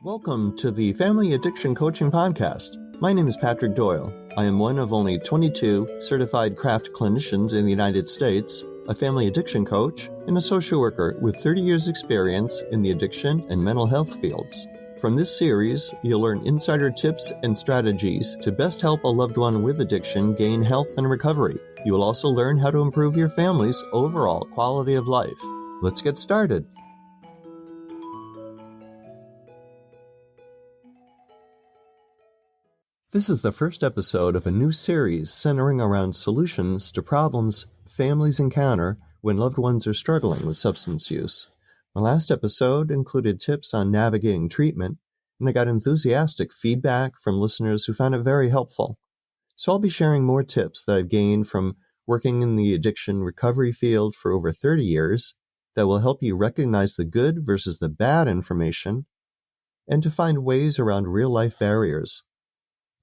Welcome to the Family Addiction Coaching Podcast. My name is Patrick Doyle. I am one of only 22 certified craft clinicians in the United States, a family addiction coach, and a social worker with 30 years experience in the addiction and mental health fields. From this series, you'll learn insider tips and strategies to best help a loved one with addiction gain health and recovery. You will also learn how to improve your family's overall quality of life. Let's get started. This is the first episode of a new series centering around solutions to problems families encounter when loved ones are struggling with substance use. My last episode included tips on navigating treatment, and I got enthusiastic feedback from listeners who found it very helpful. So I'll be sharing more tips that I've gained from working in the addiction recovery field for over 30 years that will help you recognize the good versus the bad information and to find ways around real-life barriers.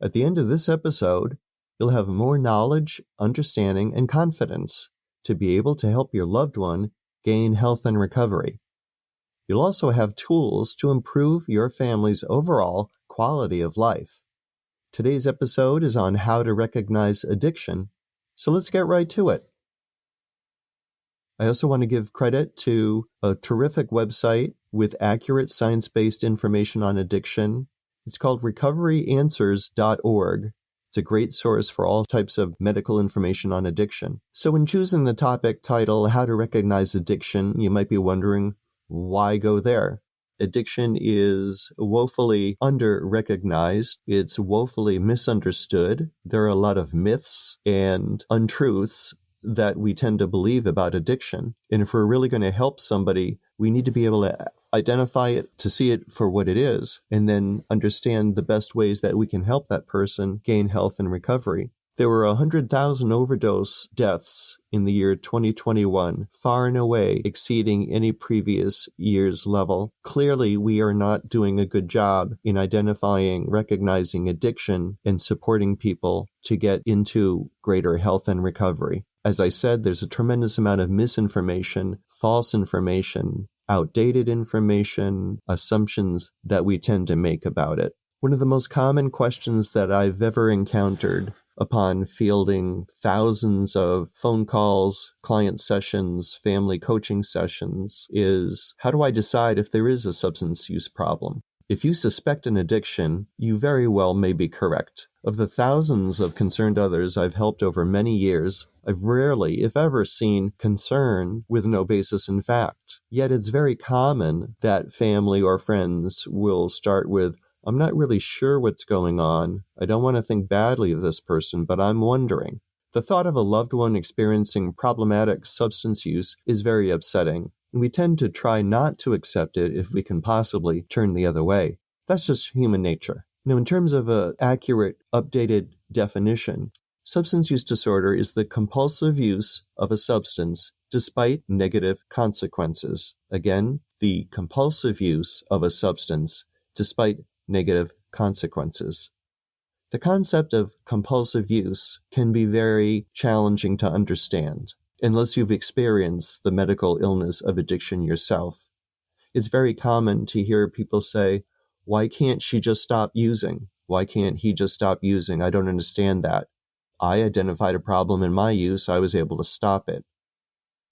At the end of this episode, you'll have more knowledge, understanding, and confidence to be able to help your loved one gain health and recovery. You'll also have tools to improve your family's overall quality of life. Today's episode is on how to recognize addiction, so let's get right to it. I also want to give credit to a terrific website with accurate science-based information on addiction. It's called recoveryanswers.org. It's a great source for all types of medical information on addiction. So when choosing the topic title, How to Recognize Addiction, you might be wondering, why go there? Addiction is woefully under-recognized. It's woefully misunderstood. There are a lot of myths and untruths that we tend to believe about addiction. And if we're really going to help somebody, we need to be able to identify it, to see it for what it is, and then understand the best ways that we can help that person gain health and recovery. There were 100,000 overdose deaths in the year 2021, far and away exceeding any previous year's level. Clearly, we are not doing a good job in identifying, recognizing addiction, and supporting people to get into greater health and recovery. As I said, there's a tremendous amount of misinformation, false information, outdated information, assumptions that we tend to make about it. One of the most common questions that I've ever encountered upon fielding thousands of phone calls, client sessions, family coaching sessions is, how do I decide if there is a substance use problem? If you suspect an addiction, you very well may be correct. Of the thousands of concerned others I've helped over many years, I've rarely, if ever, seen concern with no basis in fact. Yet it's very common that family or friends will start with, I'm not really sure what's going on. I don't want to think badly of this person, but I'm wondering. The thought of a loved one experiencing problematic substance use is very upsetting. We tend to try not to accept it if we can possibly turn the other way. That's just human nature. Now, in terms of an accurate, updated definition, substance use disorder is the compulsive use of a substance despite negative consequences. Again, the compulsive use of a substance despite negative consequences. The concept of compulsive use can be very challenging to understand unless you've experienced the medical illness of addiction yourself. It's very common to hear people say, why can't she just stop using? Why can't he just stop using? I don't understand that. I identified a problem in my use. I was able to stop it.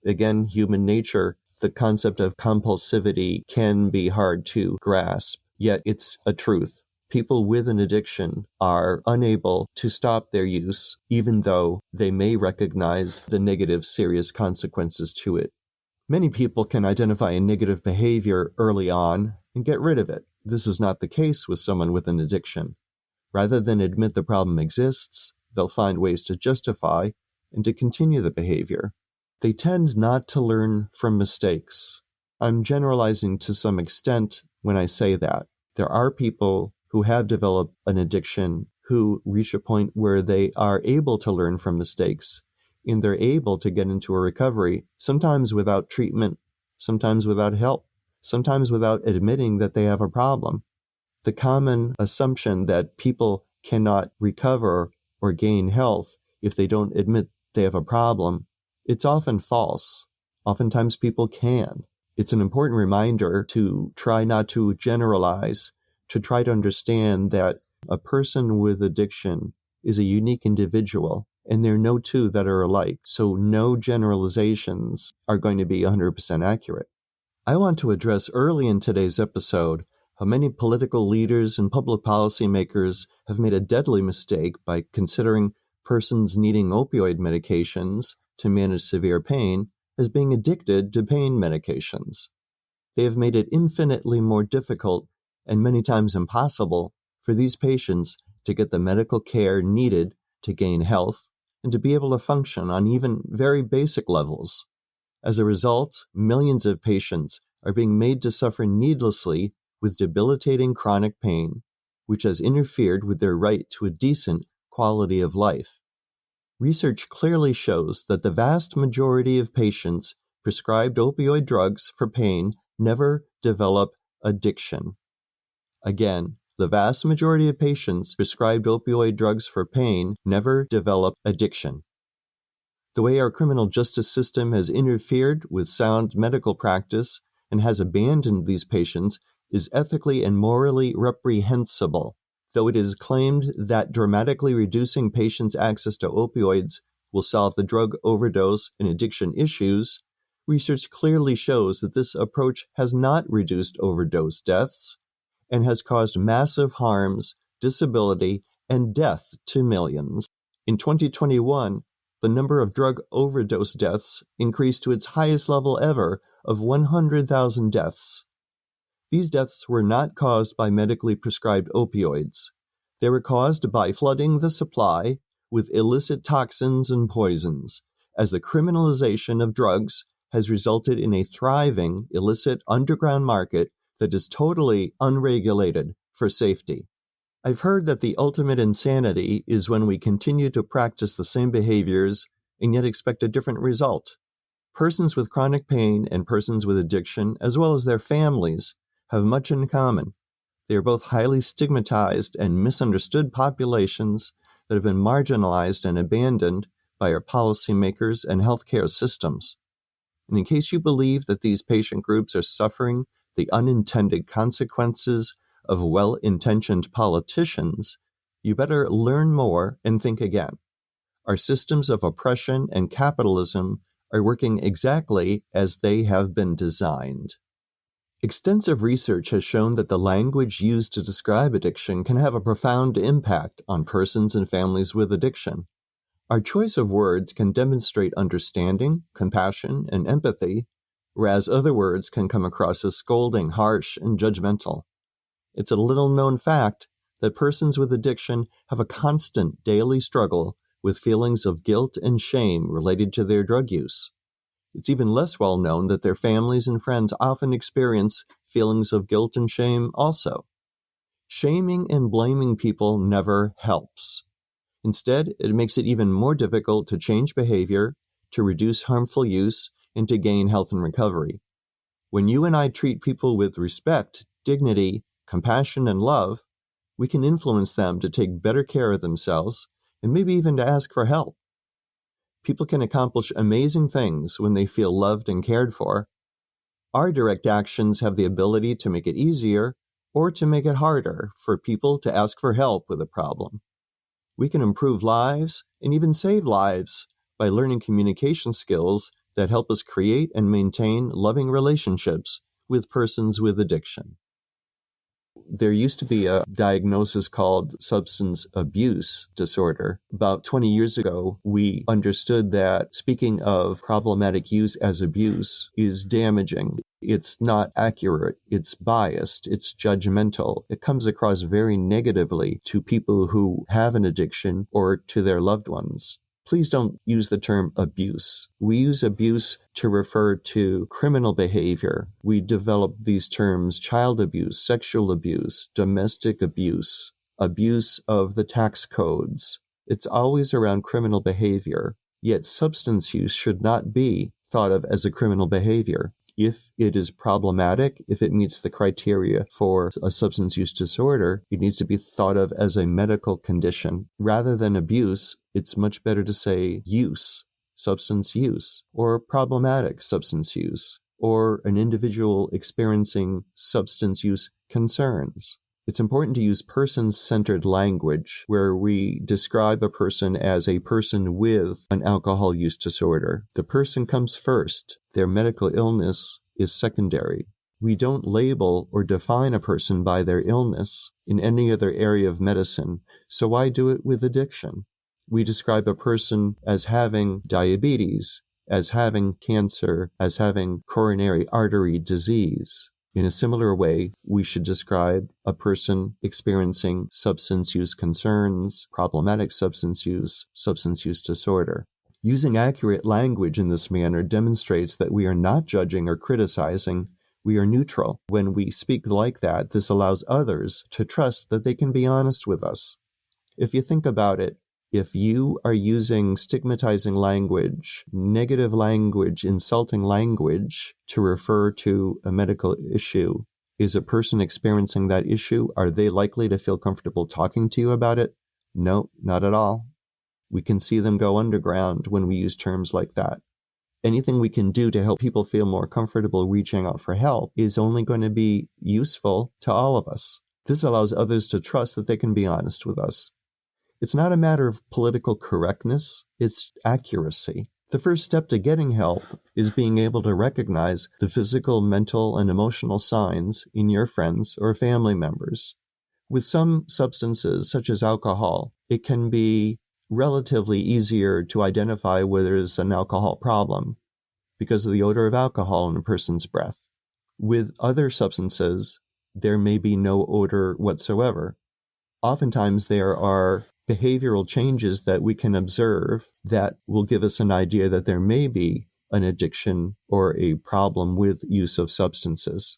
Again, human nature, the concept of compulsivity can be hard to grasp, yet it's a truth. People with an addiction are unable to stop their use, even though they may recognize the negative, serious consequences to it. Many people can identify a negative behavior early on and get rid of it. This is not the case with someone with an addiction. Rather than admit the problem exists, they'll find ways to justify and to continue the behavior. They tend not to learn from mistakes. I'm generalizing to some extent when I say that. There are people who have developed an addiction who reach a point where they are able to learn from mistakes and they're able to get into a recovery, sometimes without treatment, sometimes without help, sometimes without admitting that they have a problem. The common assumption that people cannot recover or gain health if they don't admit they have a problem, it's often false. Oftentimes people can. It's an important reminder to try not to generalize, to try to understand that a person with addiction is a unique individual, and there are no two that are alike, so no generalizations are going to be 100% accurate. I want to address early in today's episode how many political leaders and public policymakers have made a deadly mistake by considering persons needing opioid medications to manage severe pain as being addicted to pain medications. They have made it infinitely more difficult and many times impossible for these patients to get the medical care needed to gain health and to be able to function on even very basic levels. As a result, millions of patients are being made to suffer needlessly with debilitating chronic pain, which has interfered with their right to a decent quality of life. Research clearly shows that the vast majority of patients prescribed opioid drugs for pain never develop addiction. Again, the vast majority of patients prescribed opioid drugs for pain never develop addiction. The way our criminal justice system has interfered with sound medical practice and has abandoned these patients is ethically and morally reprehensible. Though it is claimed that dramatically reducing patients' access to opioids will solve the drug overdose and addiction issues, research clearly shows that this approach has not reduced overdose deaths and has caused massive harms, disability, and death to millions. In 2021, the number of drug overdose deaths increased to its highest level ever of 100,000 deaths. These deaths were not caused by medically prescribed opioids. They were caused by flooding the supply with illicit toxins and poisons, as the criminalization of drugs has resulted in a thriving illicit underground market that is totally unregulated for safety. I've heard that the ultimate insanity is when we continue to practice the same behaviors and yet expect a different result. Persons with chronic pain and persons with addiction, as well as their families, have much in common. They are both highly stigmatized and misunderstood populations that have been marginalized and abandoned by our policymakers and healthcare systems. And in case you believe that these patient groups are suffering the unintended consequences of well-intentioned politicians, you better learn more and think again. Our systems of oppression and capitalism are working exactly as they have been designed. Extensive research has shown that the language used to describe addiction can have a profound impact on persons and families with addiction. Our choice of words can demonstrate understanding, compassion, and empathy, whereas other words can come across as scolding, harsh, and judgmental. It's a little-known fact that persons with addiction have a constant daily struggle with feelings of guilt and shame related to their drug use. It's even less well known that their families and friends often experience feelings of guilt and shame also. Shaming and blaming people never helps. Instead, it makes it even more difficult to change behavior, to reduce harmful use, and to gain health and recovery. When you and I treat people with respect, dignity, compassion, and love, we can influence them to take better care of themselves and maybe even to ask for help. People can accomplish amazing things when they feel loved and cared for. Our direct actions have the ability to make it easier or to make it harder for people to ask for help with a problem. We can improve lives and even save lives by learning communication skills that help us create and maintain loving relationships with persons with addiction. There used to be a diagnosis called substance abuse disorder. About 20 years ago, we understood that speaking of problematic use as abuse is damaging. It's not accurate, it's biased, it's judgmental. It comes across very negatively to people who have an addiction or to their loved ones. Please don't use the term abuse. We use abuse to refer to criminal behavior. We develop these terms: child abuse, sexual abuse, domestic abuse, abuse of the tax codes. It's always around criminal behavior. Yet substance use should not be thought of as a criminal behavior. If it is problematic, if it meets the criteria for a substance use disorder, it needs to be thought of as a medical condition. Rather than abuse, it's much better to say use, substance use, or problematic substance use, or an individual experiencing substance use concerns. It's important to use person-centered language where we describe a person as a person with an alcohol use disorder. The person comes first. Their medical illness is secondary. We don't label or define a person by their illness in any other area of medicine, so why do it with addiction? We describe a person as having diabetes, as having cancer, as having coronary artery disease. In a similar way, we should describe a person experiencing substance use concerns, problematic substance use disorder. Using accurate language in this manner demonstrates that we are not judging or criticizing. We are neutral. When we speak like that, this allows others to trust that they can be honest with us. If you think about it, if you are using stigmatizing language, negative language, insulting language to refer to a medical issue, is a person experiencing that issue? Are they likely to feel comfortable talking to you about it? No, not at all. We can see them go underground when we use terms like that. Anything we can do to help people feel more comfortable reaching out for help is only going to be useful to all of us. This allows others to trust that they can be honest with us. It's not a matter of political correctness, it's accuracy. The first step to getting help is being able to recognize the physical, mental, and emotional signs in your friends or family members. With some substances, such as alcohol, it can be relatively easier to identify whether there's an alcohol problem because of the odor of alcohol in a person's breath. With other substances, there may be no odor whatsoever. Oftentimes, there are behavioral changes that we can observe that will give us an idea that there may be an addiction or a problem with use of substances.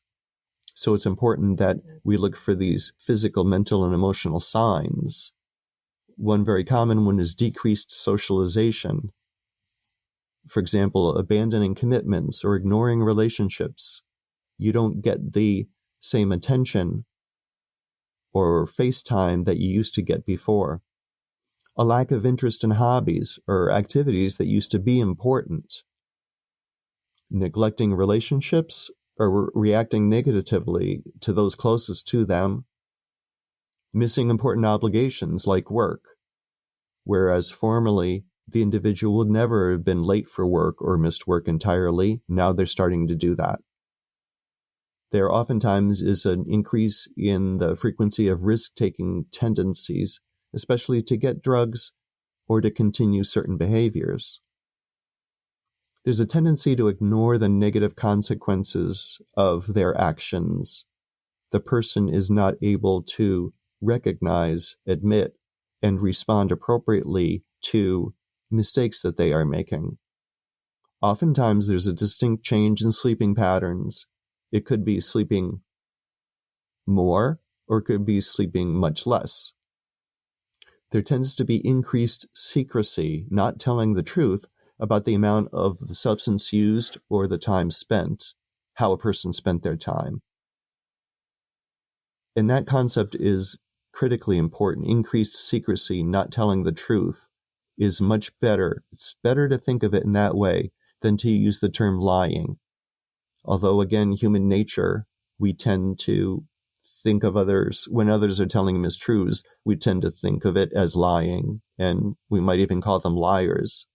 So it's important that we look for these physical, mental, and emotional signs. One very common one is decreased socialization. For example, abandoning commitments or ignoring relationships. You don't get the same attention or FaceTime that you used to get before. A lack of interest in hobbies or activities that used to be important. Neglecting relationships or reacting negatively to those closest to them. Missing important obligations like work, whereas formerly the individual would never have been late for work or missed work entirely. Now they're starting to do that. There oftentimes is an increase in the frequency of risk-taking tendencies, especially to get drugs or to continue certain behaviors. There's a tendency to ignore the negative consequences of their actions. The person is not able to recognize, admit, and respond appropriately to mistakes that they are making. Oftentimes, there's a distinct change in sleeping patterns. It could be sleeping more, or it could be sleeping much less. There tends to be increased secrecy, not telling the truth about the amount of the substance used or the time spent, how a person spent their time. And that concept is critically important. Increased secrecy, not telling the truth, is much better. It's better to think of it in that way than to use the term lying. Although, again, human nature, we tend to think of others, when others are telling mistruths, we tend to think of it as lying, and we might even call them liars.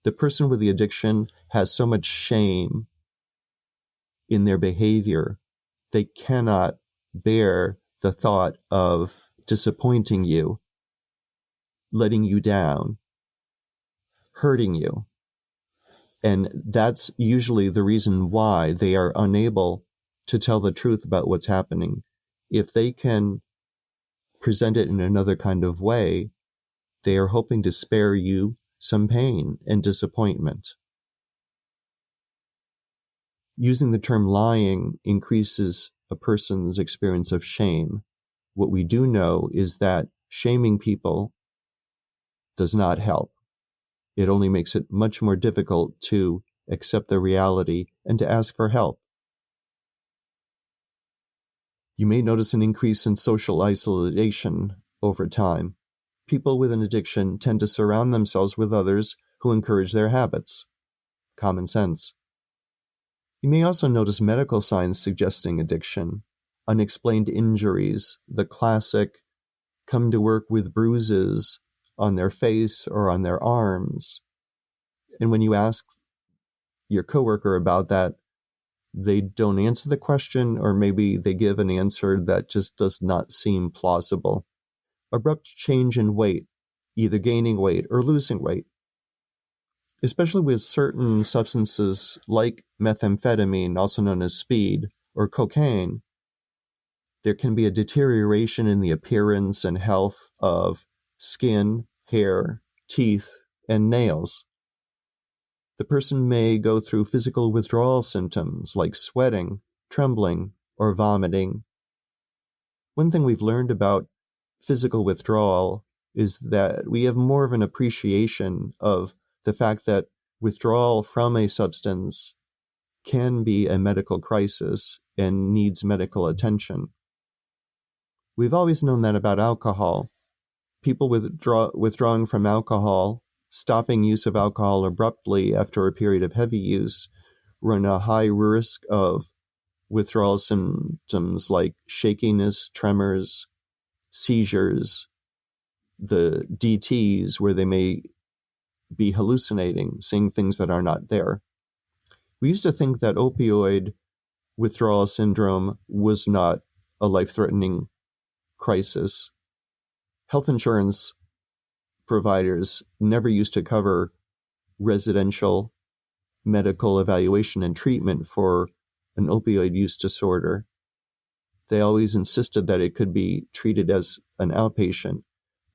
The person with the addiction has so much shame in their behavior, they cannot bear the thought of disappointing you, letting you down, hurting you. And that's usually the reason why they are unable to tell the truth about what's happening. If they can present it in another kind of way, they are hoping to spare you some pain and disappointment. Using the term lying increases a person's experience of shame. What we do know is that shaming people does not help. It only makes it much more difficult to accept the reality and to ask for help. You may notice an increase in social isolation over time. People with an addiction tend to surround themselves with others who encourage their habits. Common sense. You may also notice medical signs suggesting addiction. unexplained injuries, the classic come to work with bruises on their face or on their arms. And when you ask your coworker about that, they don't answer the question, or maybe they give an answer that just does not seem plausible. Abrupt change in weight, either gaining weight or losing weight. Especially with certain substances like methamphetamine, also known as speed, or cocaine, there can be a deterioration in the appearance and health of skin, hair, teeth, and nails. The person may go through physical withdrawal symptoms like sweating, trembling, or vomiting. One thing we've learned about physical withdrawal is that we have more of an appreciation of the fact that withdrawal from a substance can be a medical crisis and needs medical attention. We've always known that about alcohol. People withdrawing from alcohol, stopping use of alcohol abruptly after a period of heavy use, run a high risk of withdrawal symptoms like shakiness, tremors, seizures, the DTs, where they may be hallucinating, seeing things that are not there. We used to think that opioid withdrawal syndrome was not a life-threatening crisis. Health insurance providers never used to cover residential medical evaluation and treatment for an opioid use disorder. They always insisted that it could be treated as an outpatient,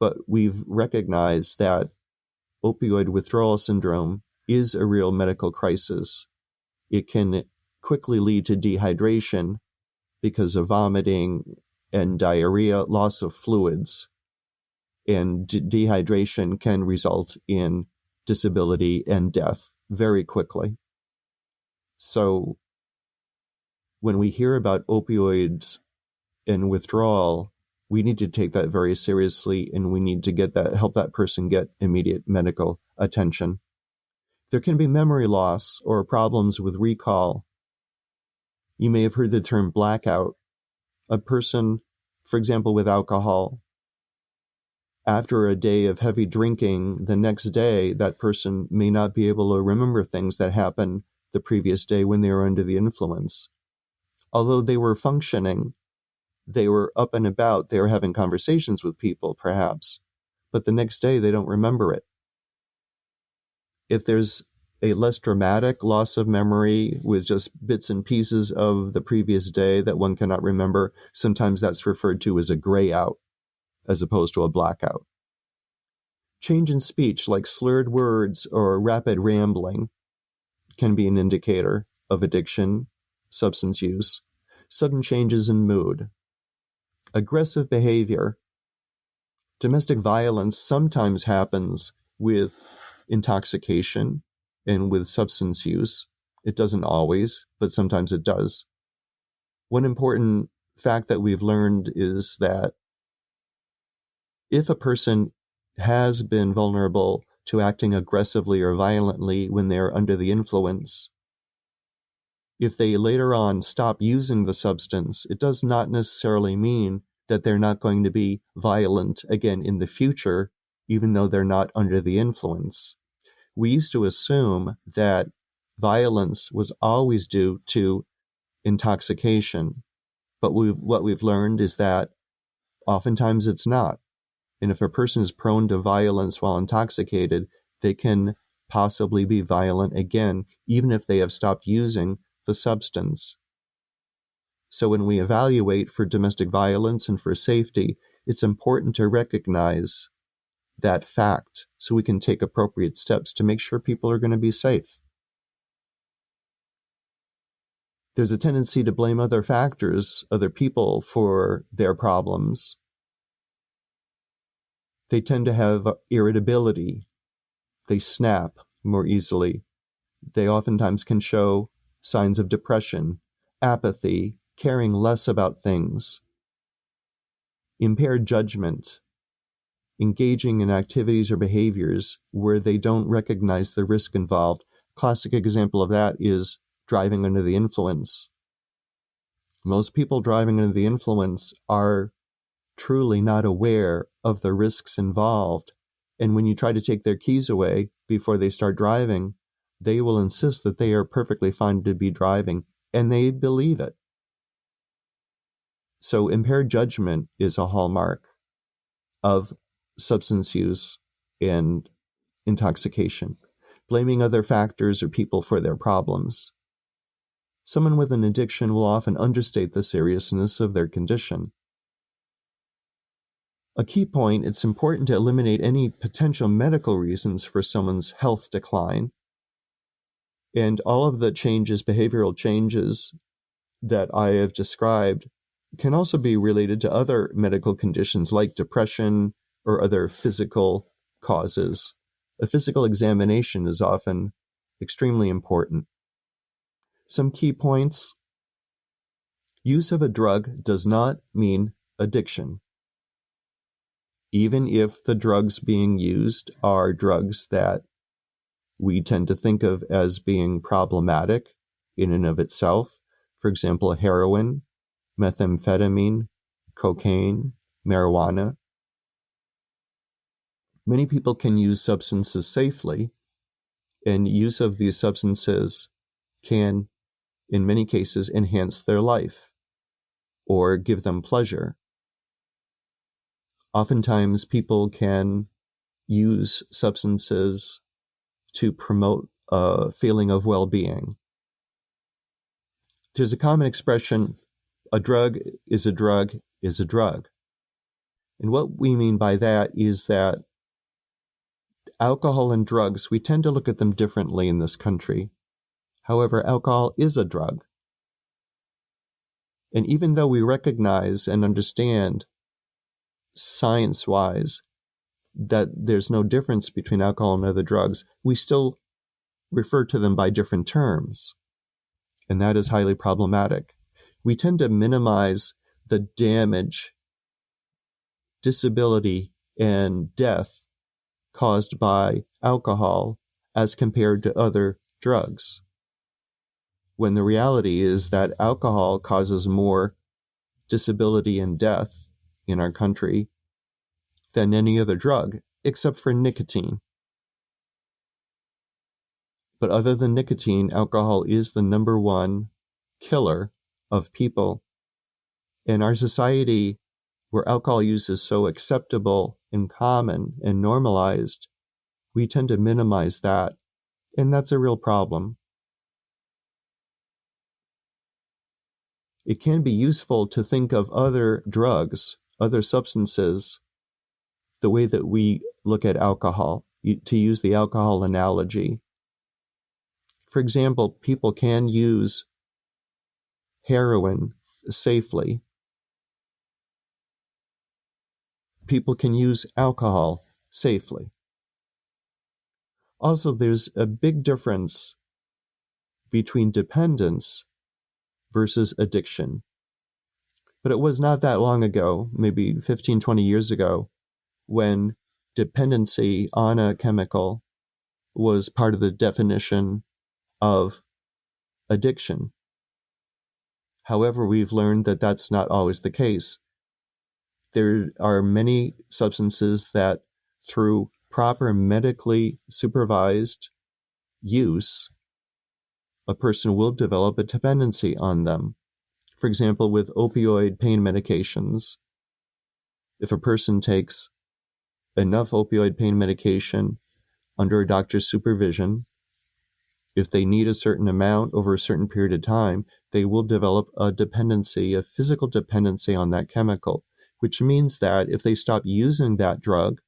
but we've recognized that opioid withdrawal syndrome is a real medical crisis. It can quickly lead to dehydration because of vomiting and diarrhea, loss of fluids, and dehydration can result in disability and death very quickly. So when we hear about opioids and withdrawal, we need to take that very seriously, and we need to help that person get immediate medical attention. There can be memory loss or problems with recall. You may have heard the term blackout. A person, for example, with alcohol, after a day of heavy drinking, the next day, that person may not be able to remember things that happened the previous day when they were under the influence. Although they were functioning, they were up and about, they were having conversations with people, perhaps, but the next day they don't remember it. If there's a less dramatic loss of memory with just bits and pieces of the previous day that one cannot remember, sometimes that's referred to as a gray out, as opposed to a blackout. Change in speech, like slurred words or rapid rambling, can be an indicator of addiction, substance use. Sudden changes in mood. Aggressive behavior. Domestic violence sometimes happens with intoxication and with substance use. It doesn't always, but sometimes it does. One important fact that we've learned is that if a person has been vulnerable to acting aggressively or violently when they're under the influence, if they later on stop using the substance, it does not necessarily mean that they're not going to be violent again in the future, even though they're not under the influence. We used to assume that violence was always due to intoxication, but what we've learned is that oftentimes it's not. And if a person is prone to violence while intoxicated, they can possibly be violent again, even if they have stopped using the substance. So when we evaluate for domestic violence and for safety, it's important to recognize that fact so we can take appropriate steps to make sure people are going to be safe. There's a tendency to blame other factors, other people, for their problems. They tend to have irritability. They snap more easily. They oftentimes can show signs of depression, apathy, caring less about things, impaired judgment, engaging in activities or behaviors where they don't recognize the risk involved. Classic example of that is driving under the influence. Most people driving under the influence are truly not aware of the risks involved. And when you try to take their keys away before they start driving, they will insist that they are perfectly fine to be driving, and they believe it. So impaired judgment is a hallmark of substance use and intoxication, blaming other factors or people for their problems. Someone with an addiction will often understate the seriousness of their condition. A key point, it's important to eliminate any potential medical reasons for someone's health decline. And all of the changes, behavioral changes that I have described can also be related to other medical conditions like depression or other physical causes. A physical examination is often extremely important. Some key points. Use of a drug does not mean addiction. Even if the drugs being used are drugs that we tend to think of as being problematic in and of itself, for example, heroin, methamphetamine, cocaine, marijuana. Many people can use substances safely, and use of these substances can, in many cases, enhance their life or give them pleasure. Oftentimes, people can use substances to promote a feeling of well-being. There's a common expression, a drug is a drug is a drug. And what we mean by that is that alcohol and drugs, we tend to look at them differently in this country. However, alcohol is a drug. And even though we recognize and understand science-wise that there's no difference between alcohol and other drugs, we still refer to them by different terms. And that is highly problematic. We tend to minimize the damage, disability, and death caused by alcohol as compared to other drugs, when the reality is that alcohol causes more disability and death in our country than any other drug, except for nicotine. But other than nicotine, alcohol is the number one killer of people. In our society, where alcohol use is so acceptable and common and normalized, we tend to minimize that, and that's a real problem. It can be useful to think of other drugs, other substances, the way that we look at alcohol, to use the alcohol analogy. For example, people can use heroin safely. People can use alcohol safely. Also, there's a big difference between dependence versus addiction. But it was not that long ago, maybe 15, 20 years ago, when dependency on a chemical was part of the definition of addiction. However, we've learned that that's not always the case. There are many substances that, through proper medically supervised use, a person will develop a dependency on them. For example, with opioid pain medications, if a person takes enough opioid pain medication under a doctor's supervision, if they need a certain amount over a certain period of time, they will develop a dependency, a physical dependency on that chemical, which means that if they stop using that drug,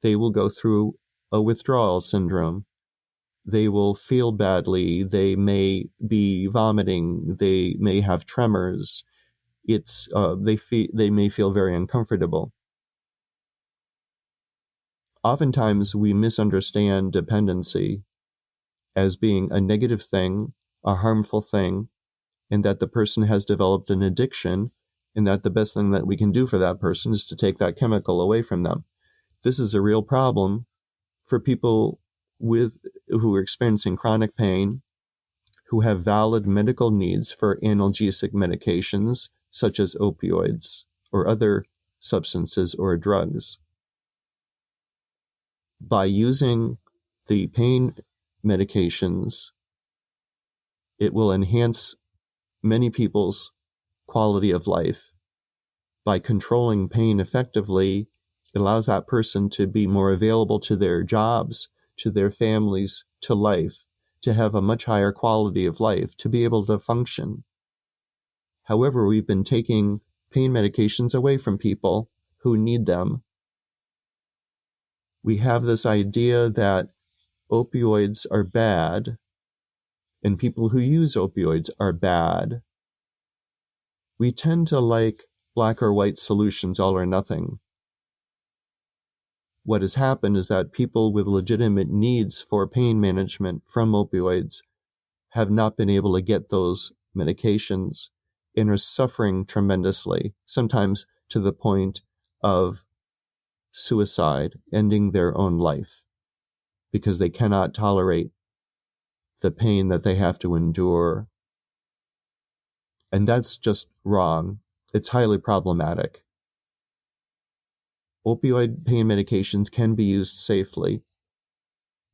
they will go through a withdrawal syndrome. They will feel badly. They may be vomiting. They may have tremors. They may feel very uncomfortable. Oftentimes, we misunderstand dependency as being a negative thing, a harmful thing, and that the person has developed an addiction, and that the best thing that we can do for that person is to take that chemical away from them. This is a real problem for people who are experiencing chronic pain, who have valid medical needs for analgesic medications, such as opioids or other substances or drugs. By using the pain medications, it will enhance many people's quality of life. By controlling pain effectively, it allows that person to be more available to their jobs, to their families, to life, to have a much higher quality of life, to be able to function. However, we've been taking pain medications away from people who need them. We have this idea that opioids are bad, and people who use opioids are bad. We tend to like black or white solutions, all or nothing. What has happened is that people with legitimate needs for pain management from opioids have not been able to get those medications and are suffering tremendously, sometimes to the point of suicide, ending their own life, because they cannot tolerate the pain that they have to endure. And that's just wrong. It's highly problematic. Opioid pain medications can be used safely,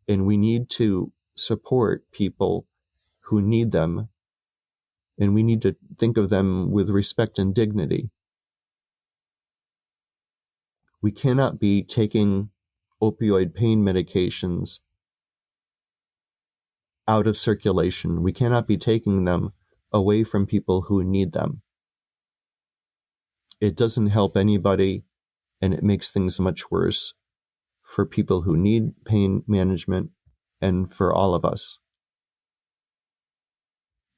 and we need to support people who need them, and we need to think of them with respect and dignity. We cannot be taking opioid pain medications out of circulation. We cannot be taking them away from people who need them. It doesn't help anybody, and it makes things much worse for people who need pain management and for all of us.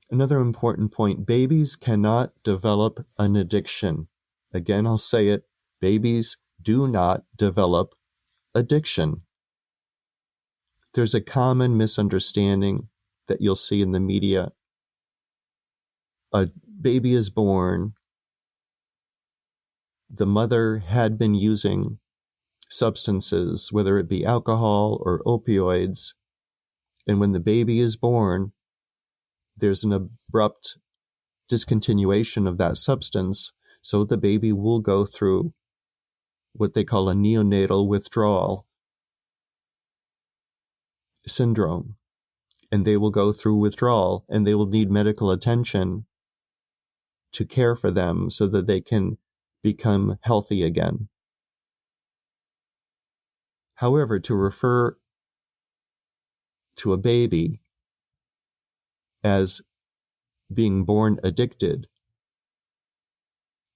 Another important point, babies cannot develop an addiction. Again, I'll say it, babies do not develop addiction. There's a common misunderstanding that you'll see in the media. A baby is born, the mother had been using substances, whether it be alcohol or opioids, and when the baby is born, there's an abrupt discontinuation of that substance, so the baby will go through what they call a neonatal withdrawal syndrome, and they will go through withdrawal, and they will need medical attention to care for them so that they can become healthy again. However, to refer to a baby as being born addicted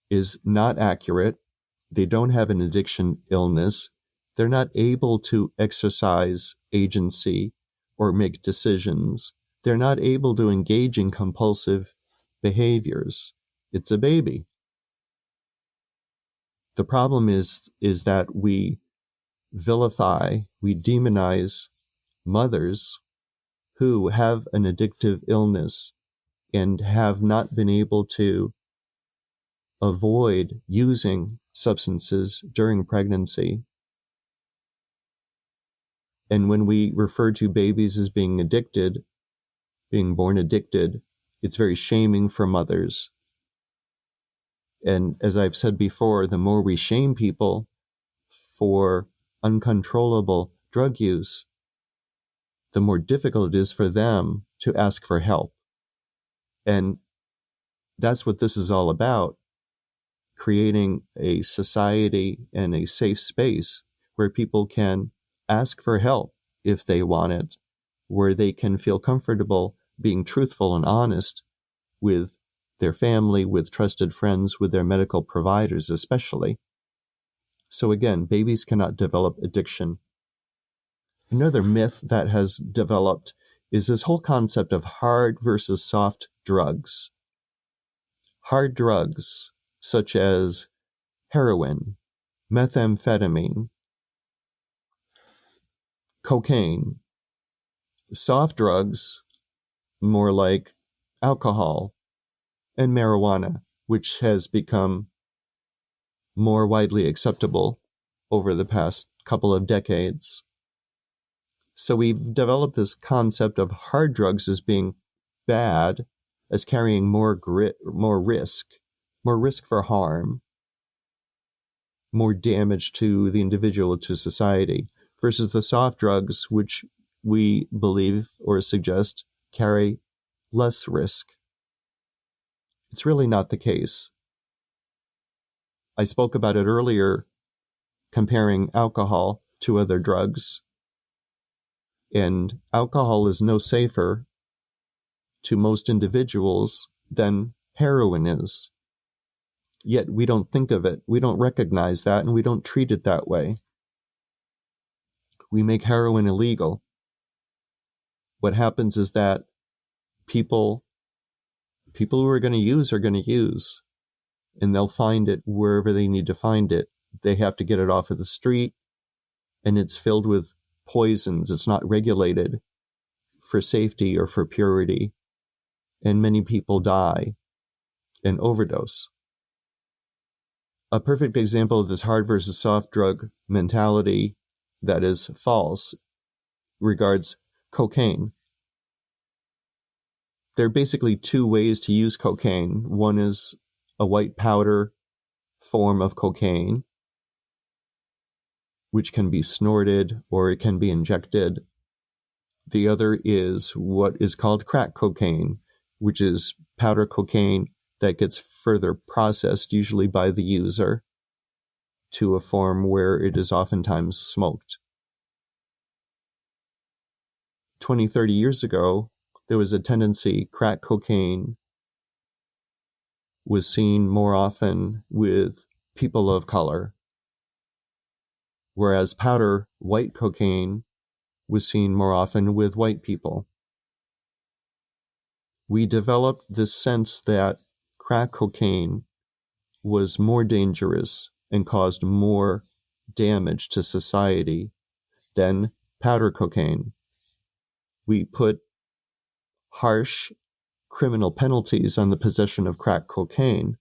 is not accurate. They don't have an addiction illness. They're not able to exercise agency or make decisions. They're not able to engage in compulsive behaviors. It's a baby. The problem is that we vilify, we demonize mothers who have an addictive illness and have not been able to avoid using substances during pregnancy. And when we refer to babies as being addicted, being born addicted, it's very shaming for mothers. And as I've said before, the more we shame people for uncontrollable drug use, the more difficult it is for them to ask for help. And that's what this is all about, creating a society and a safe space where people can ask for help if they want it, where they can feel comfortable being truthful and honest with their family, with trusted friends, with their medical providers especially. So again, babies cannot develop addiction. Another myth that has developed is this whole concept of hard versus soft drugs. Hard drugs, such as heroin, methamphetamine, cocaine. Soft drugs, more like alcohol and marijuana, which has become more widely acceptable over the past couple of decades. So we've developed this concept of hard drugs as being bad as carrying more risk for harm, more damage to the individual, to society, versus the soft drugs, which we believe or suggest carry less risk. It's really not the case. I spoke about it earlier, comparing alcohol to other drugs. And alcohol is no safer to most individuals than heroin is. Yet we don't think of it, we don't recognize that, and we don't treat it that way. We make heroin illegal. What happens is that people who are going to use, and they'll find it wherever they need to find it. They have to get it off of the street, and it's filled with poisons. It's not regulated for safety or for purity, and many people die and overdose. A perfect example of this hard versus soft drug mentality that is false regards cocaine. There are basically two ways to use cocaine. One is a white powder form of cocaine, which can be snorted or it can be injected. The other is what is called crack cocaine, which is powder cocaine that gets further processed, usually by the user, to a form where it is oftentimes smoked. 20, 30 years ago, there was a tendency, crack cocaine was seen more often with people of color, whereas powder white cocaine was seen more often with white people. We developed this sense that crack cocaine was more dangerous and caused more damage to society than powder cocaine. We put harsh criminal penalties on the possession of crack cocaine,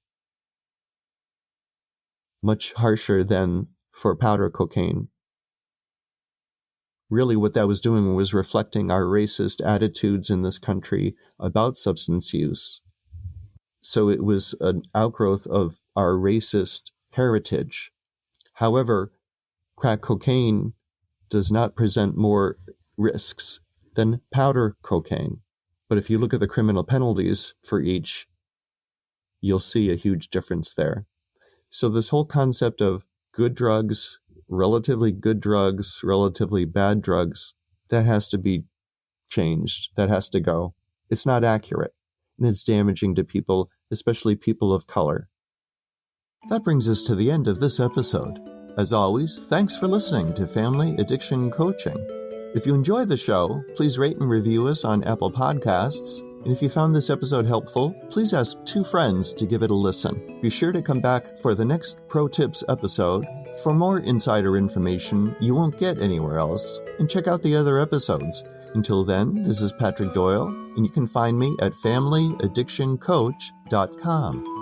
much harsher than for powder cocaine. Really, what that was doing was reflecting our racist attitudes in this country about substance use. So it was an outgrowth of our racist heritage. However, crack cocaine does not present more risks than powder cocaine. But if you look at the criminal penalties for each, you'll see a huge difference there. So this whole concept of good drugs, relatively bad drugs, that has to be changed. That has to go. It's not accurate, and it's damaging to people, especially people of color. That brings us to the end of this episode. As always, thanks for listening to Family Addiction Coaching. If you enjoy the show, please rate and review us on Apple Podcasts. And if you found this episode helpful, please ask 2 friends to give it a listen. Be sure to come back for the next Pro Tips episode for more insider information you won't get anywhere else, and check out the other episodes. Until then, this is Patrick Doyle, and you can find me at familyaddictioncoach.com.